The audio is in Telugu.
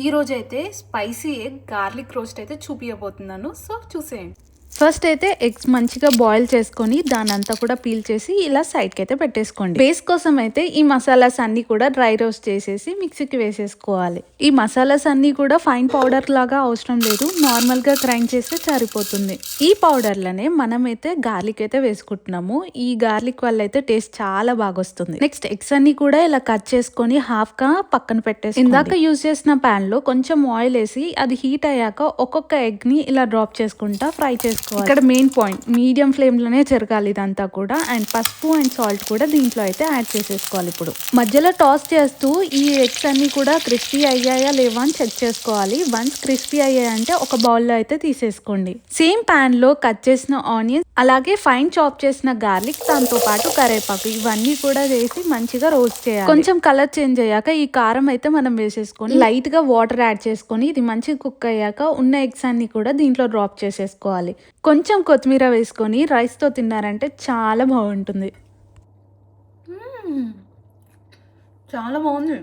ఈరోజైతే స్పైసీ ఎగ్ గార్లిక్ రోస్ట్ అయితే చూపియబోతున్నాను. సో చూసేయండి. ఫస్ట్ అయితే ఎగ్స్ మంచిగా బాయిల్ చేసుకొని దానంతా కూడా పీల్ చేసి ఇలా సైడ్కి అయితే పెట్టేసుకోండి. బేస్ కోసం అయితే ఈ మసాలాస్ అన్ని కూడా డ్రై రోస్ట్ చేసేసి మిక్సీకి వేసేసుకోవాలి. ఈ మసాలాస్ అన్ని కూడా ఫైన్ పౌడర్ లాగా అవసరం లేదు, నార్మల్ గా గ్రైండ్ చేస్తే సరిపోతుంది. ఈ పౌడర్లనే మనమైతే గార్లిక్ అయితే వేసుకుంటున్నాము. ఈ గార్లిక్ వల్ల అయితే టేస్ట్ చాలా బాగా వస్తుంది. నెక్స్ట్ ఎగ్స్ అన్ని కూడా ఇలా కట్ చేసుకొని హాఫ్ గా పక్కన పెట్టేసి ఇందాక యూజ్ చేసిన పాన్ లో కొంచెం ఆయిల్ వేసి అది హీట్ అయ్యాక ఒక్కొక్క ఎగ్ ని ఇలా డ్రాప్ చేసుకుంటా ఫ్రై చేసుకోవాలి. ఇక్కడ మెయిన్ పాయింట్ మీడియం ఫ్లేమ్ లోనే జరగాలి ఇదంతా కూడా. అండ్ పసుపు అండ్ సాల్ట్ కూడా దీంట్లో అయితే యాడ్ చేసేసుకోవాలి. ఇప్పుడు మధ్యలో టాస్ చేస్తూ ఈ ఎగ్స్ అన్ని కూడా క్రిస్పీ అయ్యాయా లేవా అని చెక్ చేసుకోవాలి. వన్స్ క్రిస్పీ అయ్యాయంటే ఒక బౌల్లో అయితే తీసేసుకోండి. సేమ్ పాన్ లో కట్ చేసిన ఆనియన్స్ అలాగే ఫైన్ చాప్ చేసిన గార్లిక్, దాంతో పాటు కరేపాకు ఇవన్నీ కూడా వేసి మంచిగా రోస్ట్ చేయాలి. కొంచెం కలర్ చేంజ్ అయ్యాక ఈ కారం అయితే మనం వేసేసుకొని లైట్ గా వాటర్ యాడ్ చేసుకొని ఇది మంచిగా కుక్ అయ్యాక ఉన్న ఎగ్స్ అన్ని కూడా దీంట్లో డ్రాప్ చేసేసుకోవాలి. కొంచెం కొత్తిమీర వేసుకొని రైస్తో తిన్నారంటే చాలా బాగుంటుంది. చాలా బాగుంది.